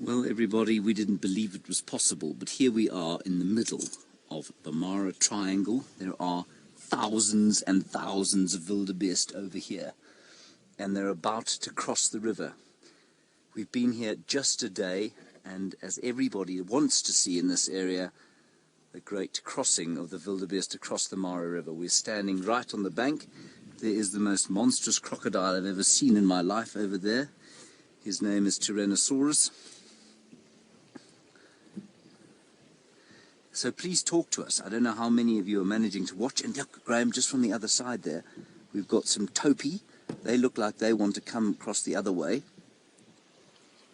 Well, everybody, we didn't believe it was possible, but here we are in the middle of the Mara Triangle. There are thousands and thousands of wildebeest over here, and they're about to cross the river. We've been here just a day, and as everybody wants to see in this area, the great crossing of the wildebeest across the Mara River. We're standing right on the bank. There is the most monstrous crocodile I've ever seen in my life over there. His name is Tyrannosaurus. So please talk to us. I don't know how many of you are managing to watch. And look, Graham, just from the other side there, we've got some topi. They look like they want to come across the other way.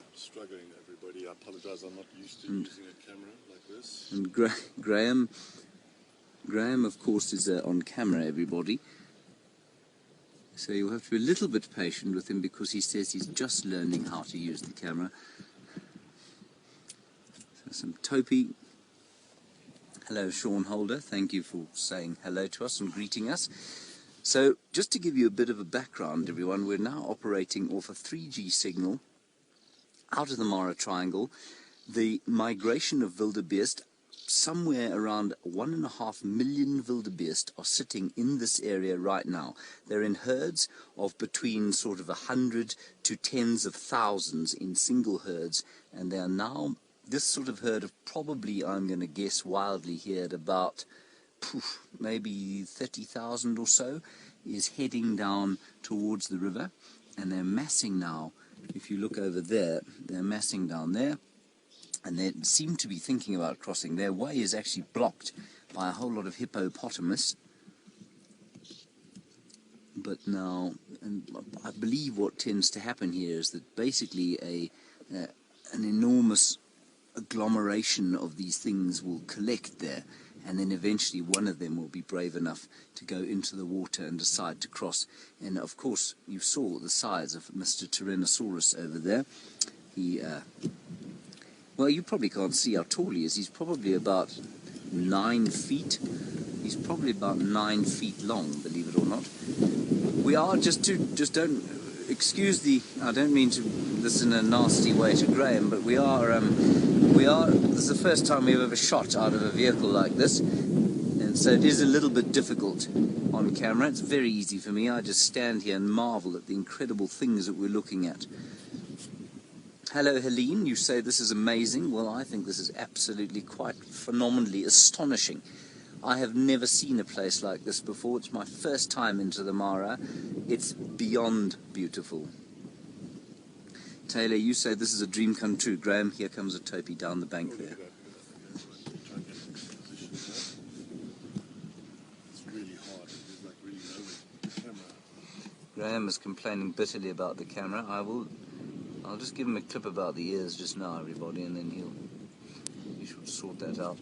I'm struggling, everybody. I apologize. I'm not used to using a camera like this. And Graham, of course, is on camera, everybody. So you'll have to be a little bit patient with him because he says he's just learning how to use the camera. So some topi. Hello, Sean Holder. Thank you for saying hello to us and greeting us. So, just to give you a bit of a background, everyone, we're now operating off a 3G signal out of the Mara Triangle. The migration of wildebeest, somewhere around 1.5 million wildebeest are sitting in this area right now. They're in herds of between sort of 100 to tens of thousands in single herds, and they are now, this sort of herd of probably, I'm going to guess wildly here, at about maybe 30,000 or so, is heading down towards the river, and they're massing now. If you look over there, they're massing down there, and they seem to be thinking about crossing. Their way is actually blocked by a whole lot of hippopotamus. But now, and I believe what tends to happen here is that basically an enormous agglomeration of these things will collect there, and then eventually one of them will be brave enough to go into the water and decide to cross. And of course you saw the size of Mr. Tyrannosaurus over there. He well, you probably can't see how tall he is. He's probably about 9 feet. He's probably about 9 feet long, believe it or not. We are just don't excuse the, I don't mean to listen in a nasty way to Graham, but we are, this is the first time we've ever shot out of a vehicle like this, and so it is a little bit difficult on camera. It's very easy for me. I just stand here and marvel at the incredible things that we're looking at. Hello, Helene. You say this is amazing. Well, I think this is absolutely quite phenomenally astonishing. I have never seen a place like this before. It's my first time into the Mara. It's beyond beautiful. Taylor, you say this is a dream come true. Graham, here comes a topi down the bank there. It's really hard. There's like really no camera. Graham is complaining bitterly about the camera. I'll just give him a clip about the ears just now, everybody, and then he should sort that out.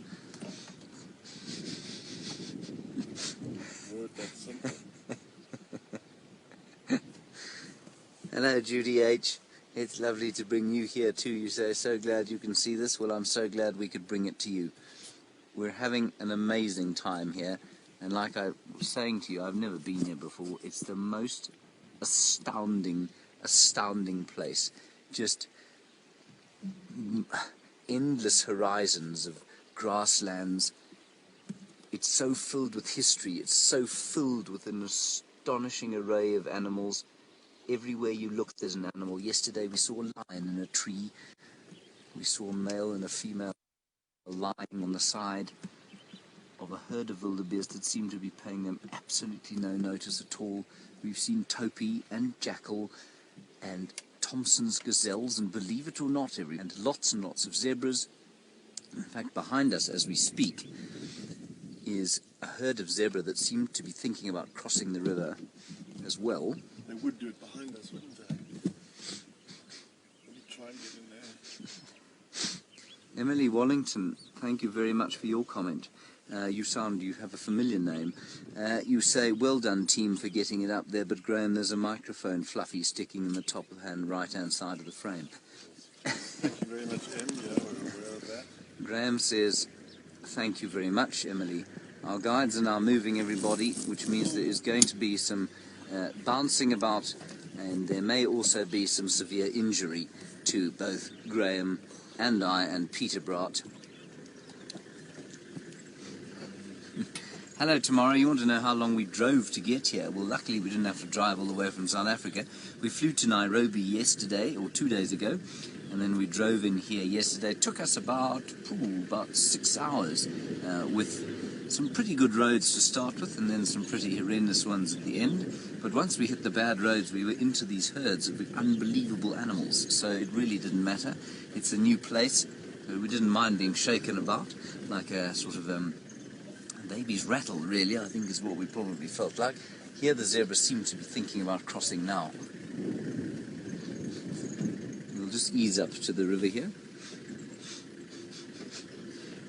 Hello, Judy H. It's lovely to bring you here too. You say, so glad you can see this. Well, I'm so glad we could bring it to you. We're having an amazing time here, and like I was saying to you, I've never been here before. It's the most astounding place. Just endless horizons of grasslands. It's so filled with history. It's so filled with an astonishing array of animals. Everywhere you look, there's an animal. Yesterday we saw a lion in a tree. We saw a male and a female lying on the side of a herd of wildebeest that seemed to be paying them absolutely no notice at all. We've seen topi and jackal and Thompson's gazelles, and believe it or not, and lots and lots of zebras. In fact, behind us as we speak is a herd of zebra that seemed to be thinking about crossing the river as well. They would do it behind us, wouldn't they? Let me try and get in there. Emily Wallington, thank you very much for your comment. You have a familiar name. You say, well done team for getting it up there, but Graham, there's a microphone fluffy sticking in the top of the right-hand side of the frame. Thank you very much, Em. Yeah, we're aware of that. Graham says, thank you very much, Emily. Our guides are now moving, everybody, which means there is going to be some bouncing about, and there may also be some severe injury to both Graham and I and Peter Brat. Hello, Tamara. You want to know how long we drove to get here? Well, luckily we didn't have to drive all the way from South Africa. We flew to Nairobi yesterday, or 2 days ago, and then we drove in here yesterday. It took us about 6 hours with some pretty good roads to start with, and then some pretty horrendous ones at the end. But once we hit the bad roads, we were into these herds of unbelievable animals, so it really didn't matter. It's a new place. We didn't mind being shaken about, like a sort of baby's rattle, really, I think is what we probably felt like. Here the zebras seem to be thinking about crossing now. We'll just ease up to the river here.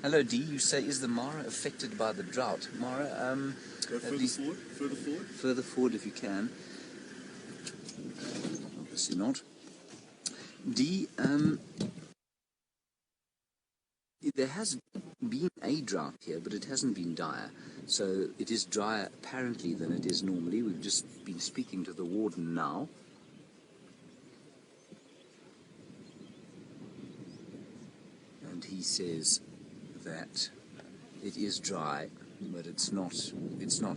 Hello, Dee. You say, is the Mara affected by the drought? Mara, Go further forward, further forward. Further forward if you can. Obviously not. Dee, there has been a drought here, but it hasn't been dire. So it is drier apparently than it is normally. We've just been speaking to the warden now. And he says that it is dry, but it's not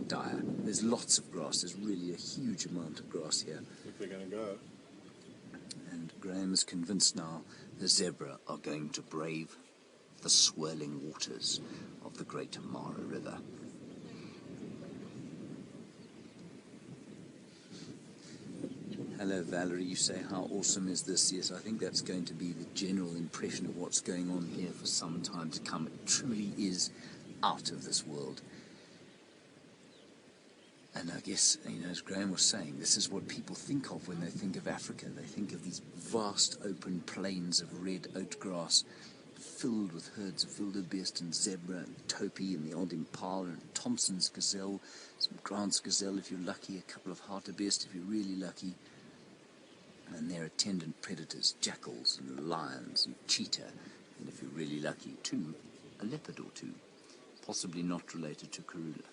dire. There's lots of grass. There's really a huge amount of grass here. I think they're going to go. And Graham is convinced now the zebra are going to brave the swirling waters of the Great Mara River. Hello, Valerie. You say, how awesome is this? Yes, I think that's going to be the general impression of what's going on here for some time to come. It truly is out of this world. And I guess, as Graham was saying, this is what people think of when they think of Africa. They think of these vast open plains of red oat grass filled with herds of wildebeest and zebra and topi and the odd impala and Thompson's gazelle, some Grant's gazelle if you're lucky, a couple of hartebeest if you're really lucky, and their attendant predators, jackals and lions and cheetah, and if you're really lucky too, a leopard or two, possibly not related to Karula.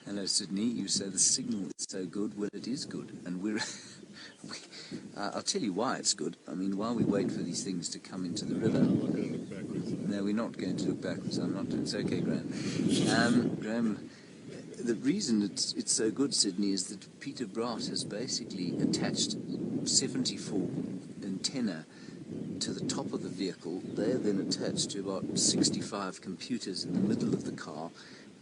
Hello, Sydney. You say the signal is so good. Well, it is good, and I'll tell you why it's good. I mean, while we wait for these things to come into the river. I'm not going to look backwards. No, we're not going to look backwards. I'm not. It's okay, Graham. Graham, the reason it's so good, Sydney, is that Peter Brat has basically attached 74 antenna to the top of the vehicle. They are then attached to about 65 computers in the middle of the car.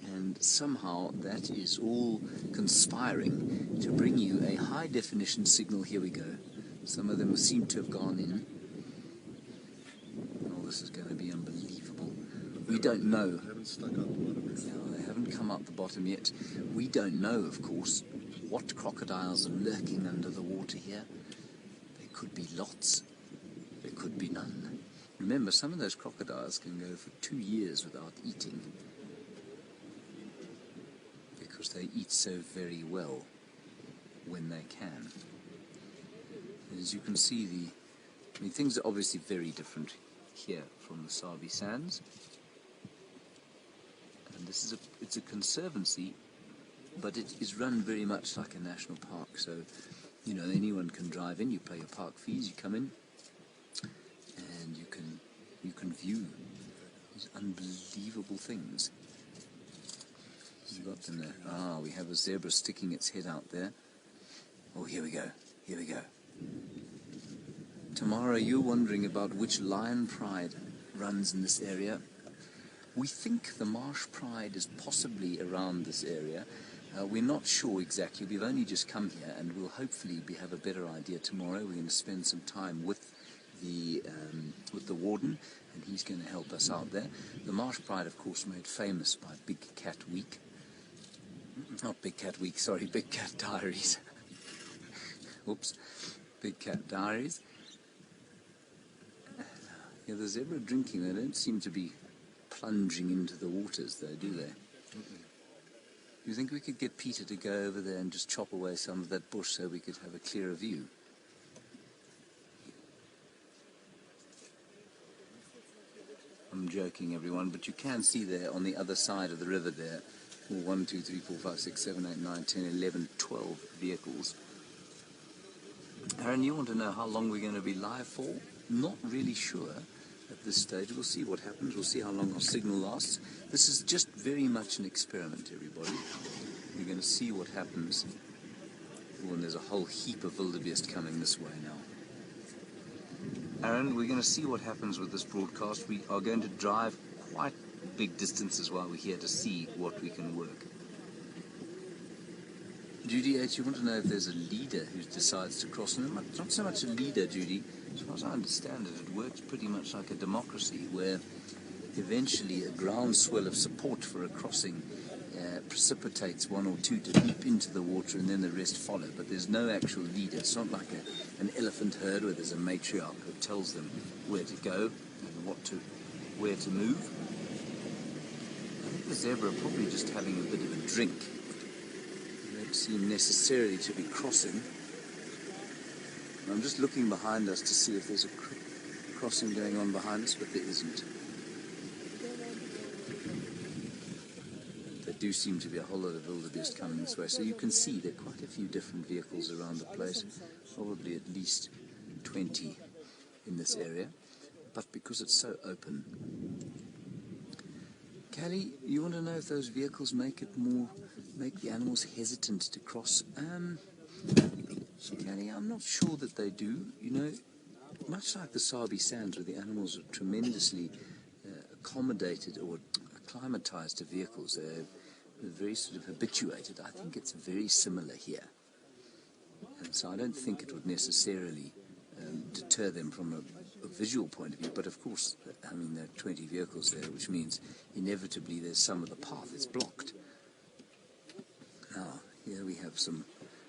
And somehow that is all conspiring to bring you a high-definition signal. Here we go. Some of them seem to have gone in. Oh, this is going to be unbelievable. We don't know. They haven't stuck out the bottom yet. No, they haven't come out the bottom yet. We don't know, of course, what crocodiles are lurking under the water here. There could be lots. There could be none. Remember, some of those crocodiles can go for 2 years without eating, because they eat so very well when they can. As you can see, things are obviously very different here from the Sabi Sands. And it's a conservancy, but it is run very much like a national park. So, anyone can drive in. You pay your park fees. You come in, and you can view these unbelievable things. We've got them there. Ah, we have a zebra sticking its head out there. Oh, here we go. Here we go. Tamara, you're wondering about which lion pride runs in this area. We think the marsh pride is possibly around this area. We're not sure exactly. We've only just come here, and we'll hopefully have a better idea tomorrow. We're going to spend some time with the warden, and he's going to help us out there. The marsh pride, of course, made famous by Big Cat Week. Not Big Cat Week, sorry, Big Cat Diaries. Oops, Big Cat Diaries. Yeah, the zebra drinking, they don't seem to be plunging into the waters, though, do they? Do you think we could get Peter to go over there and just chop away some of that bush so we could have a clearer view? I'm joking, everyone, but you can see there on the other side of the river there 1, 2, 3, 4, 5, 6, 7, 8, 9, 10, 11, 12 vehicles. Aaron, you want to know how long we're going to be live for? Not really sure at this stage. We'll see what happens. We'll see how long our signal lasts. This is just very much an experiment, everybody. We're going to see what happens. Oh, and there's a whole heap of wildebeest coming this way now. Aaron, we're going to see what happens with this broadcast. We are going to drive quite big distances while we're here to see what we can work. Judy H., you want to know if there's a leader who decides to cross. And not so much a leader, Judy. As far as I understand it, it works pretty much like a democracy, where eventually a groundswell of support for a crossing precipitates one or two to leap into the water, and then the rest follow. But there's no actual leader. It's not like an elephant herd where there's a matriarch who tells them where to go and where to move. I think the zebra are probably just having a bit of a drink. They don't seem necessarily to be crossing. I'm just looking behind us to see if there's a crossing going on behind us, but there isn't. There do seem to be a whole lot of wildebeest coming this way, so you can see there are quite a few different vehicles around the place, probably at least 20 in this area, but because it's so open. Callie, you want to know if those vehicles make the animals hesitant to cross? Callie, I'm not sure that they do. You know, much like the Sabi Sands, where the animals are tremendously accommodated or acclimatized to vehicles, they're very sort of habituated. I think it's very similar here. And so I don't think it would necessarily deter them from a visual point of view. But of course, I mean, there are 20 vehicles there, which means inevitably there's some of the path that's blocked. Now, here we have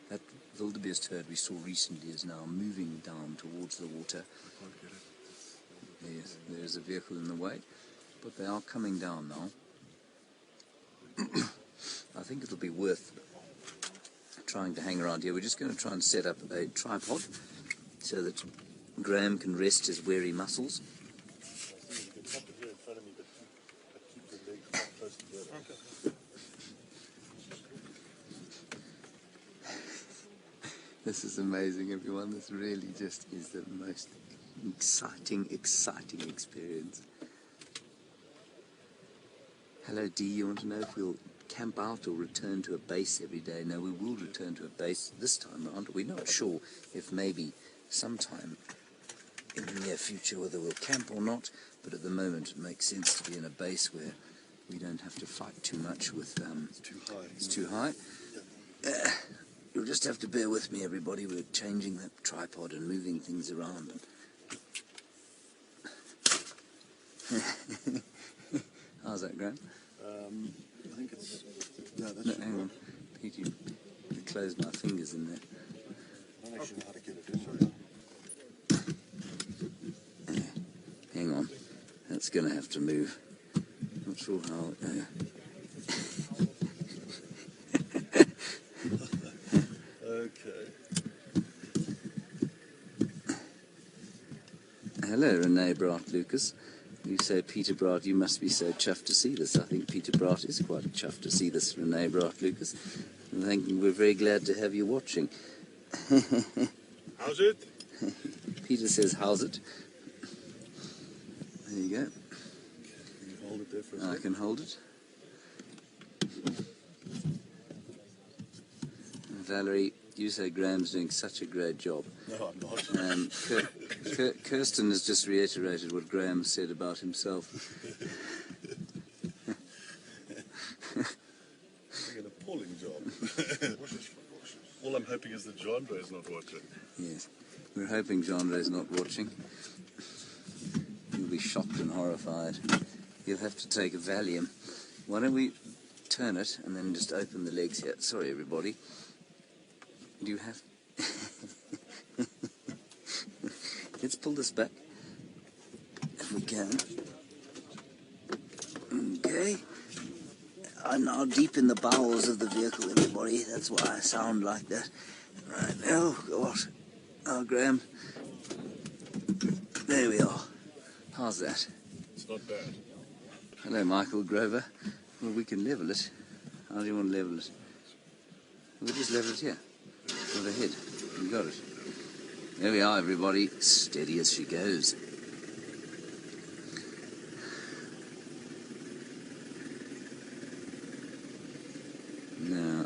that wildebeest herd we saw recently is now moving down towards the water. Yes, there's a vehicle in the way, but they are coming down now. I think it'll be worth trying to hang around here. We're just going to try and set up a tripod so that Graham can rest his weary muscles. This is amazing, everyone. This really just is the most exciting experience. Hello, Dee. You want to know if we'll camp out or return to a base every day? No, we will return to a base this time round. We're not sure if maybe sometime in the near future whether we'll camp or not, but at the moment it makes sense to be in a base where we don't have to fight too much with... It's too high. It's too high. You'll just have to bear with me, everybody. We're changing the tripod and moving things around. How's that, Graham? I think it's... No, that's no, hang on. Pete, you closed my fingers in there. I don't actually know how to get it in, sorry. Hang on. That's going to have to move. Not sure how... Okay. Hello, Renee Brat Lucas. You say, Peter Brat, you must be so chuffed to see this. I think Peter Brat is quite chuffed to see this, Renee Brat Lucas. And we're very glad to have you watching. How's it? Peter says, how's it? There you go. Can you hold it there for a second? I can hold it. Valerie, you say Graham's doing such a great job. No, I'm not. Kirsten has just reiterated what Graham said about himself. Doing an appalling job. All I'm hoping is that Genre is not watching. Yes, we're hoping Genre is not watching. He'll be shocked and horrified. He'll have to take a Valium. Why don't we turn it and then just open the legs here? Sorry, everybody. Do you have... Let's pull this back, if we can. Okay. I'm now deep in the bowels of the vehicle, everybody. That's why I sound like that. Right, oh, God. Oh, Graham. There we are. How's that? It's not bad. Hello, Michael Grover. Well, we can level it. How do you want to level it? We'll just level it here. With the head. You got it. There we are, everybody. Steady as she goes. Now.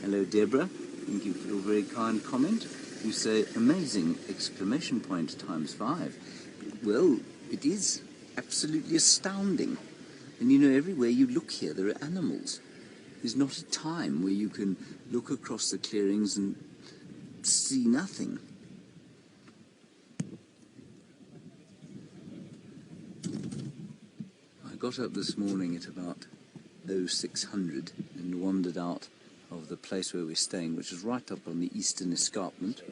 Hello, Deborah. Thank you for your very kind comment. You say, amazing, exclamation point times 5. Well, it is absolutely astounding. And you know, everywhere you look here, there are animals. There's not a time where you can look across the clearings and see nothing. I got up this morning at about 0600 and wandered out of the place where we're staying, which is right up on the eastern escarpment.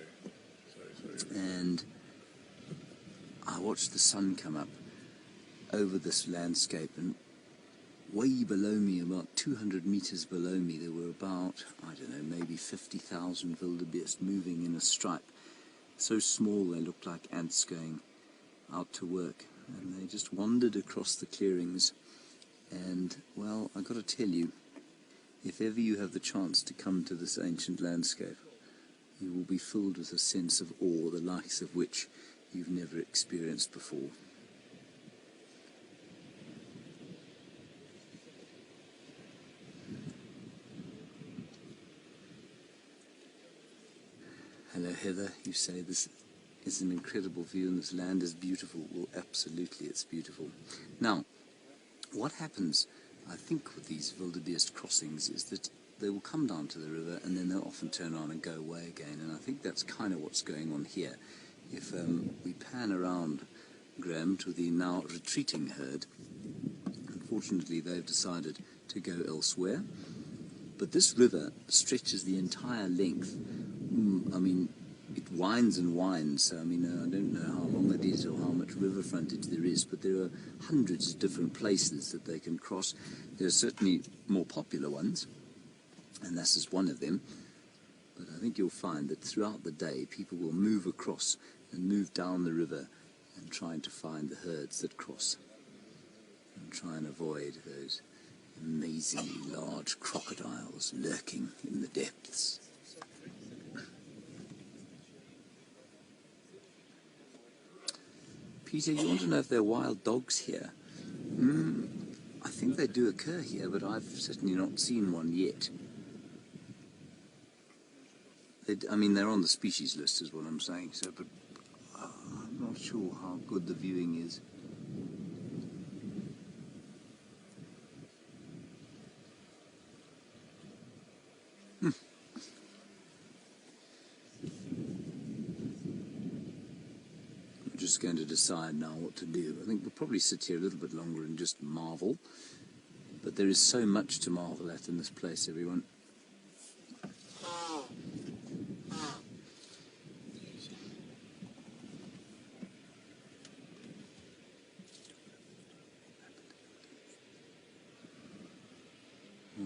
And I watched the sun come up over this landscape, and way below me, about 200 meters below me, there were about, I don't know, maybe 50,000 wildebeest moving in a stripe. So small they looked like ants going out to work. And they just wandered across the clearings. And, well, I've got to tell you, if ever you have the chance to come to this ancient landscape, you will be filled with a sense of awe, the likes of which you've never experienced before. Hello, Heather. You say this is an incredible view and this land is beautiful. Well, absolutely, it's beautiful. Now, what happens, I think, with these wildebeest crossings is that they will come down to the river and then they'll often turn around and go away again. And I think that's kind of what's going on here. If we pan around, Graham, to the now retreating herd, unfortunately they've decided to go elsewhere. But this river stretches the entire length. I mean, it winds and winds, so I mean, I don't know how long it is or how much river frontage there is, but there are hundreds of different places that they can cross. There are certainly more popular ones, and this is one of them. But I think you'll find that throughout the day, people will move across and move down the river and trying to find the herds that cross and try and avoid those amazingly large crocodiles lurking in the depths. Peter, you want to know if there are wild dogs here? I think they do occur here, but I've certainly not seen one yet. I mean, they're on the species list is what I'm saying, so, but I'm not sure how good the viewing is. Just going to decide now what to do. I think we'll probably sit here a little bit longer and just marvel. But there is so much to marvel at in this place, everyone.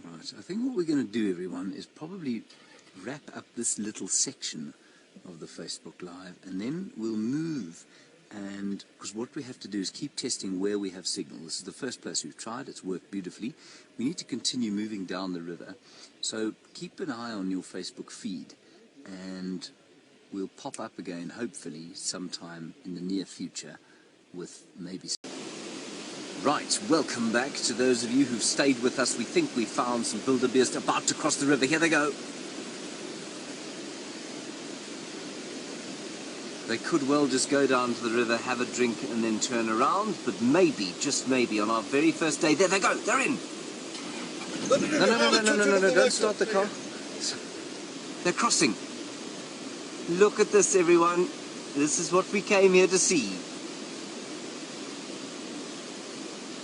Alright, I think what we're going to do, everyone, is probably wrap up this little section of the Facebook Live, and then we'll move. And because what we have to do is keep testing where we have signal. This is the first place we've tried. It's worked beautifully. We need to continue moving down the river. So keep an eye on your Facebook feed, and we'll pop up again, hopefully, sometime in the near future with maybe... Right, welcome back to those of you who've stayed with us. We think we found some wildebeest about to cross the river. Here they go. They could well just go down to the river, have a drink, and then turn around. But maybe, just maybe, on our very first day... There they go! They're in! No, don't start the car. They're crossing. Look at this, everyone. This is what we came here to see.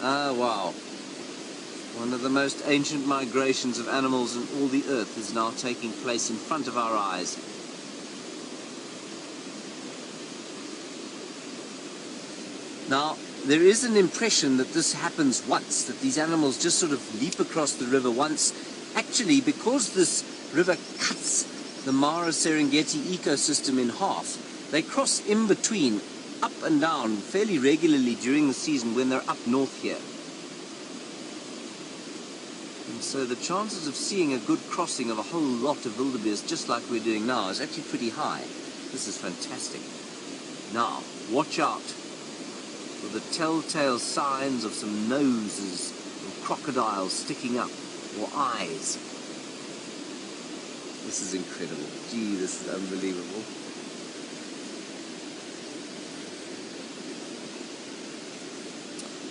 Ah, wow. One of the most ancient migrations of animals in all the earth is now taking place in front of our eyes. Now, there is an impression that this happens once, that these animals just sort of leap across the river once. Actually, because this river cuts the Mara-Serengeti ecosystem in half, they cross in between, up and down, fairly regularly during the season when they're up north here. So the chances of seeing a good crossing of a whole lot of wildebeest, just like we're doing now, is actually pretty high. This is fantastic. Now, watch out for the telltale signs of some noses and crocodiles sticking up, or eyes. This is incredible. Gee, this is unbelievable.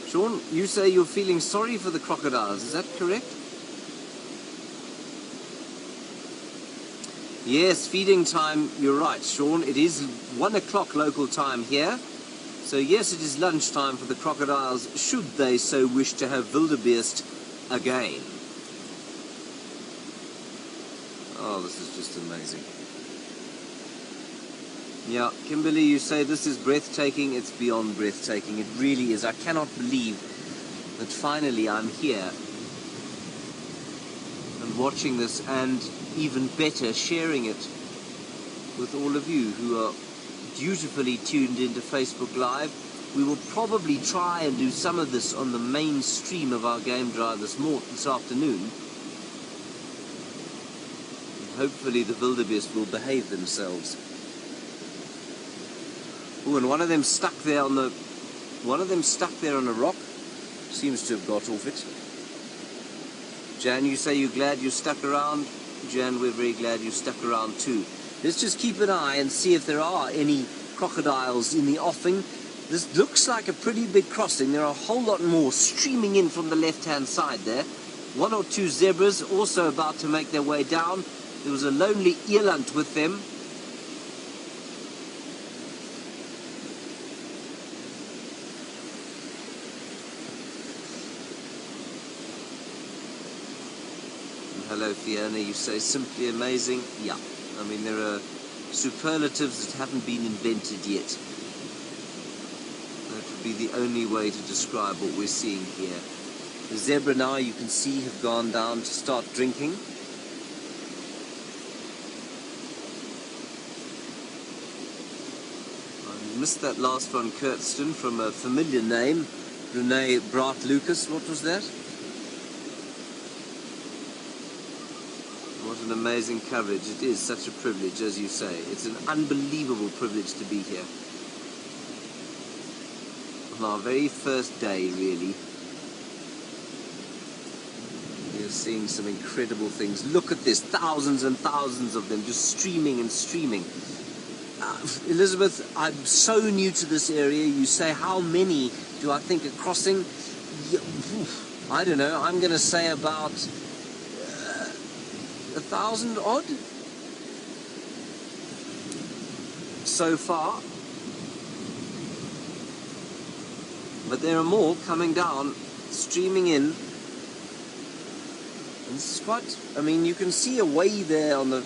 Sean, you say you're feeling sorry for the crocodiles, is that correct? Yes, feeding time, you're right, Sean. It is 1 o'clock local time here. So yes, it is lunchtime for the crocodiles, should they so wish to have wildebeest again. Oh, this is just amazing. Yeah, Kimberly, you say this is breathtaking. It's beyond breathtaking. It really is. I cannot believe that finally I'm here and watching this, and even better, sharing it with all of you who are dutifully tuned into Facebook Live. We will probably try and do some of this on the main stream of our game drive this afternoon. And hopefully the wildebeest will behave themselves. Oh, and one of them stuck there on a rock. Seems to have got off it. Jan, you say you're glad you stuck around. Jan, we're very glad you stuck around too. Let's just keep an eye and see if there are any crocodiles in the offing. This looks like a pretty big crossing. There are a whole lot more streaming in from the left-hand side there. 1 or 2 zebras also about to make their way down. There was a lonely eland with them. Hello Fiona, you say simply amazing. Yeah, I mean there are superlatives that haven't been invented yet. That would be the only way to describe what we're seeing here. The zebra now, you can see, have gone down to start drinking. I missed that last one, Kurtzton, from a familiar name, Renee Brat Lucas. What was that? What an amazing coverage. It is such a privilege, as you say. It's an unbelievable privilege to be here. On our very first day, really. We're seeing some incredible things. Look at this. Thousands and thousands of them just streaming and streaming. Elizabeth, I'm so new to this area. You say, how many do I think are crossing? I don't know. I'm going to say about 1,000 odd so far, but there are more coming down, streaming in, and this is quite, I mean, you can see away there on the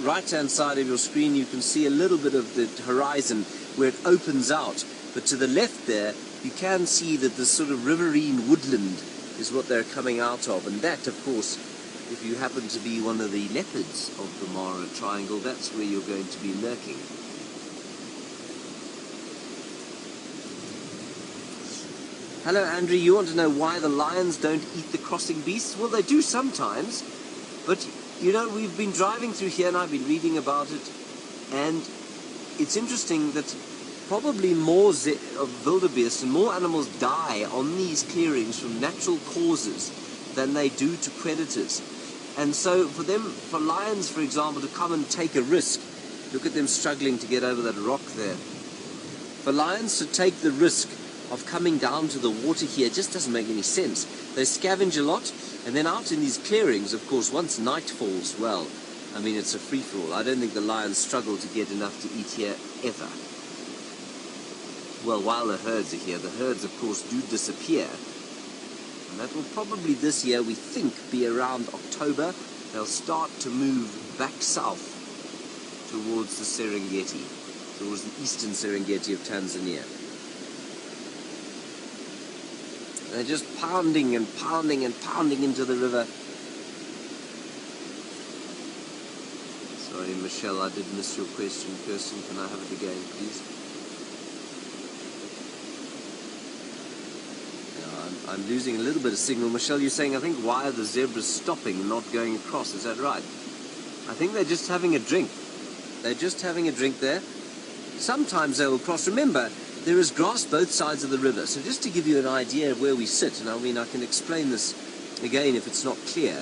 right hand side of your screen. You can see a little bit of the horizon where it opens out, but to the left there you can see that this sort of riverine woodland is what they're coming out of, and that, of course, if you happen to be one of the leopards of the Mara Triangle, that's where you're going to be lurking. Hello Andrew, you want to know why the lions don't eat the crossing beasts? Well, they do sometimes, but you know, we've been driving through here and I've been reading about it, and it's interesting that probably more of wildebeest and more animals die on these clearings from natural causes than they do to predators. And so for lions, for example, to come and take a risk, look at them struggling to get over that rock there. For lions to take the risk of coming down to the water here just doesn't make any sense. They scavenge a lot, and then out in these clearings, of course, once night falls, well, I mean, it's a free-for-all. I don't think the lions struggle to get enough to eat here ever. Well, while the herds are here, the herds, of course, do disappear. And that will probably this year, we think, be around October. They'll start to move back south towards the Serengeti, towards the eastern Serengeti of Tanzania. They're just pounding and pounding and pounding into the river. Sorry, Michelle, I did miss your question. Kirsten, can I have it again, please? I'm losing a little bit of signal. Michelle, you're saying, I think, why are the zebras stopping and not going across? Is that right? I think they're just having a drink. They're just having a drink there. Sometimes they will cross. Remember, there is grass both sides of the river. So just to give you an idea of where we sit, and I mean, I can explain this again if it's not clear.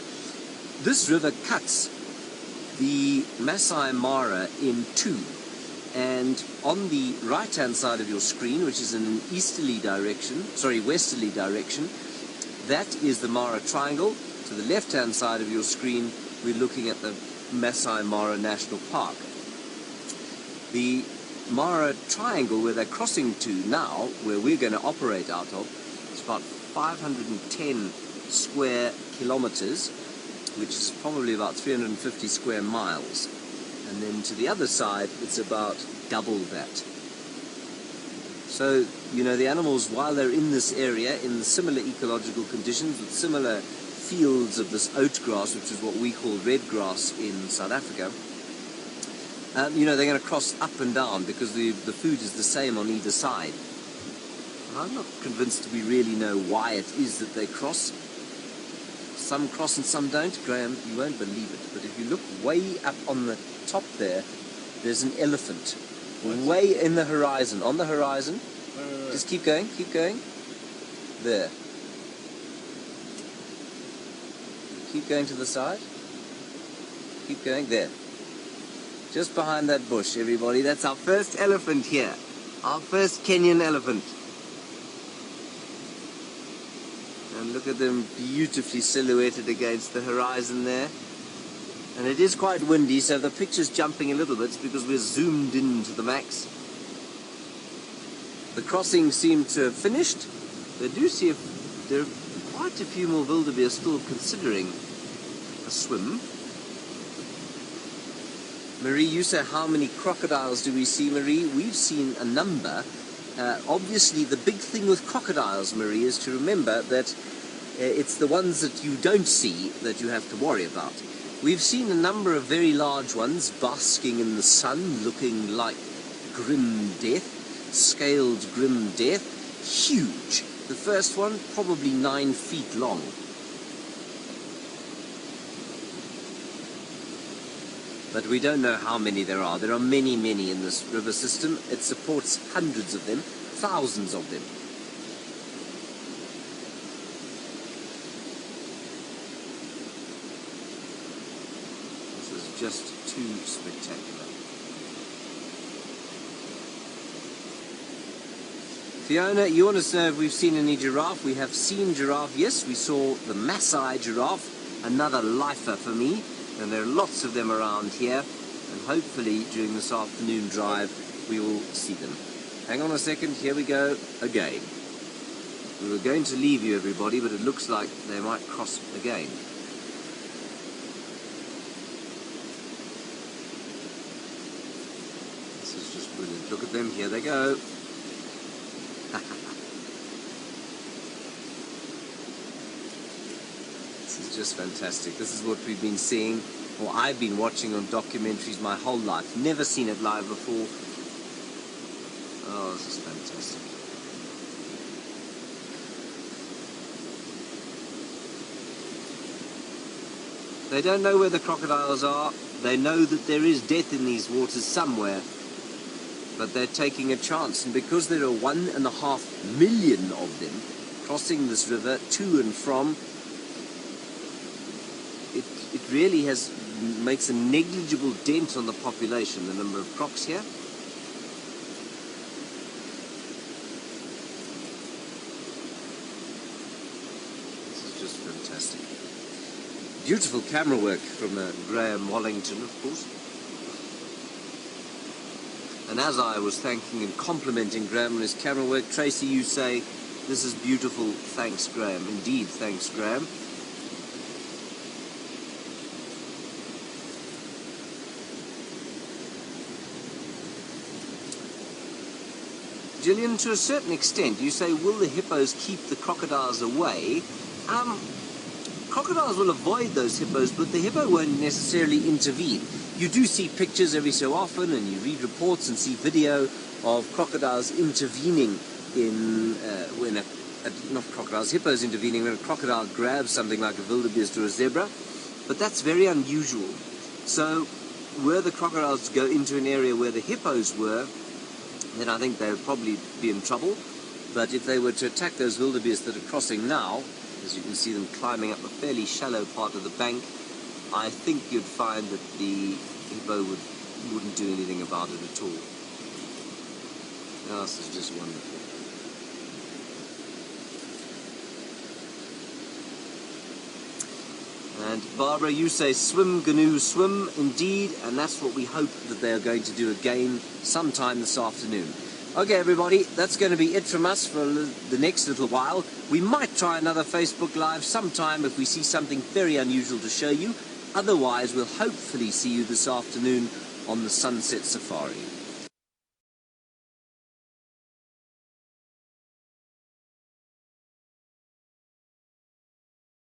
This river cuts the Massai Mara in two. And on the right-hand side of your screen, which is in an westerly direction, that is the Mara Triangle. To the left-hand side of your screen, we're looking at the Massai Mara National Park. The Mara Triangle, where they're crossing to now, where we're going to operate out of, is about 510 square kilometers, which is probably about 350 square miles. And then to the other side, it's about double that. So, you know, the animals, while they're in this area, in the similar ecological conditions, with similar fields of this oat grass, which is what we call red grass in South Africa, you know, they're going to cross up and down because the food is the same on either side. And I'm not convinced we really know why it is that they cross. Some cross and some don't. Graham, you won't believe it, but if you look way up on the top there, there's an elephant. Way in the horizon. On the horizon. Just keep going, keep going. There. Keep going to the side. Keep going. There. Just behind that bush, everybody. That's our first elephant here. Our first Kenyan elephant. And look at them beautifully silhouetted against the horizon there. And it is quite windy, so the picture's jumping a little bit because we're zoomed in to the max. The crossing seemed to have finished. They do see there are quite a few more wildebeest still considering a swim. Marie, you say how many crocodiles do we see, Marie? We've seen a number. Obviously, the big thing with crocodiles, Marie, is to remember that it's the ones that you don't see that you have to worry about. We've seen a number of very large ones basking in the sun, looking like grim death, scaled grim death, huge. The first one, probably 9 feet long. But we don't know how many there are. There are many, many in this river system. It supports hundreds of them, thousands of them. This is just too spectacular. Fiona, you want to know if we've seen any giraffe? We have seen giraffe, yes. We saw the Massai giraffe, another lifer for me. And there are lots of them around here, and hopefully during this afternoon drive we will see them. Hang on a second, here we go again. We were going to leave you, everybody, but it looks like they might cross again. This is just brilliant. Look at them, here they go. Just fantastic. This is what we've been seeing, or I've been watching on documentaries my whole life. Never seen it live before. Oh, this is fantastic. They don't know where the crocodiles are. They know that there is death in these waters somewhere, but they're taking a chance. And because there are 1.5 million of them crossing this river to and from, it really makes a negligible dent on the population, the number of crocs here. This is just fantastic. Beautiful camera work from Graham Wallington, of course. And as I was thanking and complimenting Graham on his camera work, Tracy, you say, this is beautiful, thanks Graham. Indeed, thanks Graham. Gillian, to a certain extent, you say, will the hippos keep the crocodiles away? Crocodiles will avoid those hippos, but the hippo won't necessarily intervene. You do see pictures every so often, and you read reports and see video of crocodiles intervening in when a not crocodiles, hippos intervening when a crocodile grabs something like a wildebeest or a zebra, but that's very unusual. So were the crocodiles to go into an area where the hippos were, then I think they would probably be in trouble. But if they were to attack those wildebeest that are crossing now, as you can see them climbing up a fairly shallow part of the bank, I think you'd find that the hippo wouldn't do anything about it at all. Oh, this is just wonderful. And Barbara, you say swim, Gnu, swim, indeed, and that's what we hope that they are going to do again sometime this afternoon. Okay, everybody, that's going to be it from us for the next little while. We might try another Facebook Live sometime if we see something very unusual to show you. Otherwise, we'll hopefully see you this afternoon on the Sunset Safari.